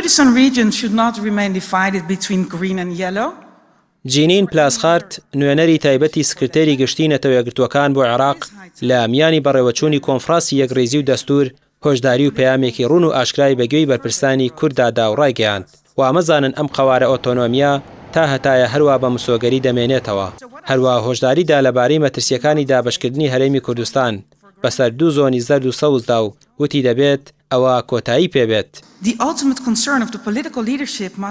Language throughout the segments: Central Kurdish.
Kurdistan region should not remain divided between green and yellow. جینین پلاسخارت نوێنەری تایبەتی سکرتێری گشتی نەتەوە یەکگرتووەکان بۆ عێراق لە میانی بەڕێوەچوونی کۆنفرانسی یەکڕێزی و دەستور هۆشداری و پەیامێکی ڕوون و ئاشکرای بەگوێی بەرپرسانی کورددا داوڕایگەیاند و ئەمەزانن ئەم قەوارە ئۆتۆنۆمیا تا هەتایە هەروە بە مسۆگەری دەمێنێتەوە هەروە هۆشداریدا لەبارەی مەترسیەکانی دابەشکردنی هەرێمی کوردستان بەسەر دوو زۆنی زەرد و سەوزدا و وتی دەبێت ئەوە کۆتایی پێبێت.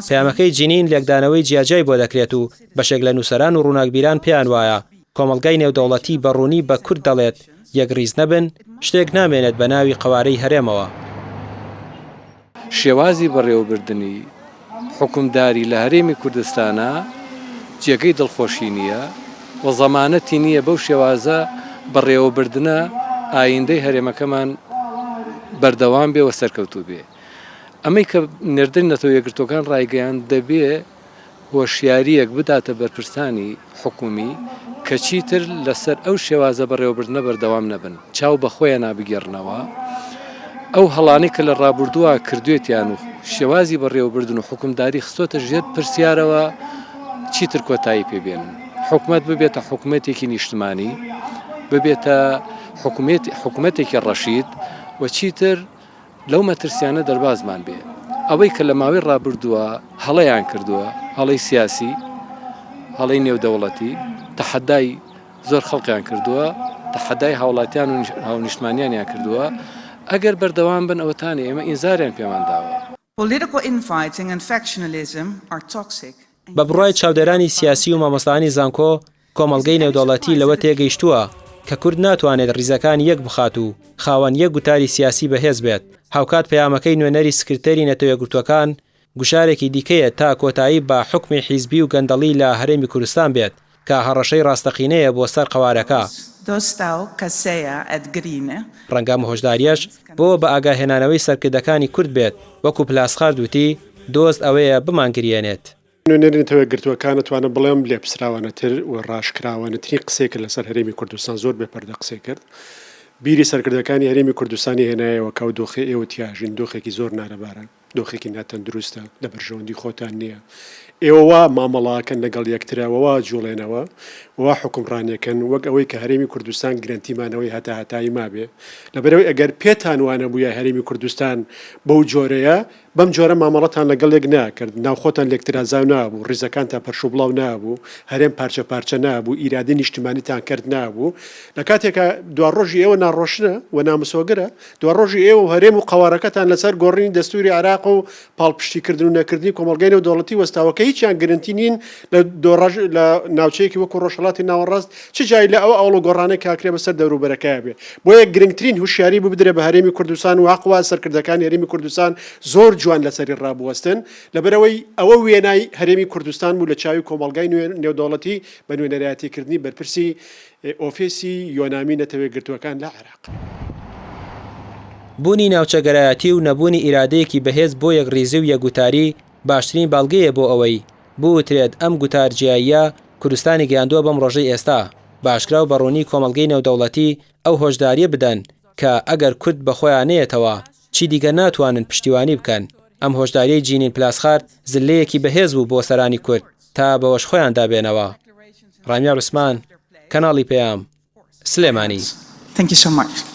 پەیامەکەی جینین لێکدانەوەی جیاجای بۆ دەکرێت و بەشێک لە نووسەران و ڕووناکبیران پێیان وایە کۆمەڵگەی نێودەوڵەتی بەڕوونی بە کورد دەڵێت یەکڕیز نەبن شتێک نامێنێت بە ناوی قەوارەی هەرێمەوە. شێوازی بەڕێوەبردننی حکومداری لە هەرێمی کوردستانە جێگەی دڵخۆشی نییە و زەمانەتی نییە بەو شێوازە بەڕێوەبردنە ئایندەی هەرێمەکەمان بەردەوام بێ و سەرکەوتوو بێ. ئەمەی کە نێردنی نەتەوە یەکگرتووەکان ڕایگەیان دەبێ هۆشیاریەک بداتە بەرپرسانی حکومی کە چیتر لەسەر ئەو شێوازە بەڕێوەبردنە بەردەوام نەبن چاو بە خۆیان نابگێڕنەوە ئەو هەڵانەی کە لە ڕابردووە کردوێتیان و شێوازی بەڕێوەبردن و حکومداری خستۆتە ژێر پرسیارەوە چیتر کۆتایی پێبێنن. حکومەت ببێتە حکومەتێکی نیشتمانی ببێتە حکومەتێکی ڕەشید و چیتر لەو مەترسیانە دەربازمان بێ. ئەوەی کە لە ماوەی ڕابردووە هەڵەیان کردووە هەڵەی سیاسی هەڵەی نێودەوڵەتی تەحەدای زۆر خەڵقیان کردووە تەحەدای هاوڵاتیان و هاونیشتمانیانیان کردووە ئەگەر بەردەوام بن ئەوەتانی ئێمە ئینزاریان پێمان داوە. بە بڕای چاودێرانی سیاسی و مامۆستانی زانکۆ کۆمەڵگەی نێودەوڵەتی لەوە تێگەیشتووە کە کورد ناتوانێت ڕیزەکان یەک بخات و خاوەن یەک گوتاری سیاسی بەهێز بێت. هاوکات پەیامەکەی نوێنەری سکرتێری نەتەوە یەکگرتووەکان گوشارێکی دیکەیە تا کۆتایی بە حکمی حیزبی و گەندەڵی لە هەرێمی کوردستان بێت کە هەڕەشەی ڕاستەقینەیە بۆ سەر قەوارەکە. ڕەنگام هۆشداریەش بۆ بە ئاگاهێنانەوەی سەرکردەکانی کورد بێت وەکو پلاسخارد وتی دۆست ئەوەیە بمانگریێنێت. نوێنەری نەتەوە یەکگرتووەکان دەتوانم بڵێم لێپسراوانەتر و ڕاشکراوانەترین قسێک لەسەر هەرێمی کوردستان زۆر بێپەردە قسەی کرد. بیری سەرکردەکانی هەرێمی کوردستانی هێنایەوە کە دۆخی ئێوە تیاژین دۆخێکی زۆر نارەبارە دۆخێکی ناتەندروستە لە بەرژەوەندی خۆتان نییە. ئێوە وا مامەڵاکەن لەگەڵ یەکتراوەوە جوڵێنەوە وا حکومڕانەکەن وەک ئەوەی کە هەرێمی کوردستان گرنتیمانەوەی هەتایی مابێ لەبەرەوەی ئەگەر پێتان وانە بووە هەرێمی کوردستان بەو جۆرەیە بەم جۆرە مامەڵەتان لەگەڵ یەک ناکرد ناوخۆتان لێکترازاو نابوو ڕیزەکانتان پەرشوبڵاو نابوو هەرێم پارچە پارچە نابوو ئیرادی نیشتیمانیتان کرد نابوو لە کاتێکە دوا ڕۆژی ئێوە ناڕۆشنە و نامسۆگرە دوا ڕۆژی ئێوە هەرێم و قەوارەکەتان لەسەر گۆڕینی دەستوری عێراق و پاڵپشتیکردن و نەکردنی کۆمەڵگەی نێودەوڵەتی وەستاوەکە هیچیان گرنتی نین لە ناوچەیەکی وەکو ڕۆژهەڵاتی ناوەڕاست چ جای لە ئەو ئەوڵ و گۆڕانەی کاکرێ بەسەر دەوروبەرەکەیە بێ بۆ یەک گرنگترین هوشیاری ببدرێ بە هەرێمی کوردستان و واقعوا سەرکردەکانی هەرێمی کوردستان زۆر جوان لەسەری ڕابوەستن لەبەرەوەی ئەوە وێنای هەرێمی کوردستان بوو لە چاوی کۆمەڵگای نێودەوڵەتی بە نوێنەرایەتیکردنی بەرپرسی ئۆفیسی یۆنامی نەتەوە یەکگرتووەکان لە عێراق. بوونی ناوچەگەرایەتی و نەبوونی ئیرادەیەکی بەهێز بۆ یەکڕێزی و یەکگوتاری باشترین باڵگەیە بۆ ئەوەی بوترێت ئەم گوتارجیاییە کوردستانی گەیاندووە بەم ڕۆژەی ئێستا باشکرا و بەڕوونی کۆمەڵگەی نێودەوڵەتی ئەو هۆشداریە بدەن کە ئەگەر کورد بە خۆیان نەیەتەوە چی دیگە ناتوانن پشتیوانی بکەن. ئەم هۆشداریەی جینین پلاسخارد زلەیەکی بەهێز بوو بۆ سەرانی کورد تا بەوەش خۆیان دابێنەوە. ڕامیار عوسمان کەناڵی پەیام سلێمانی. Thank you so much.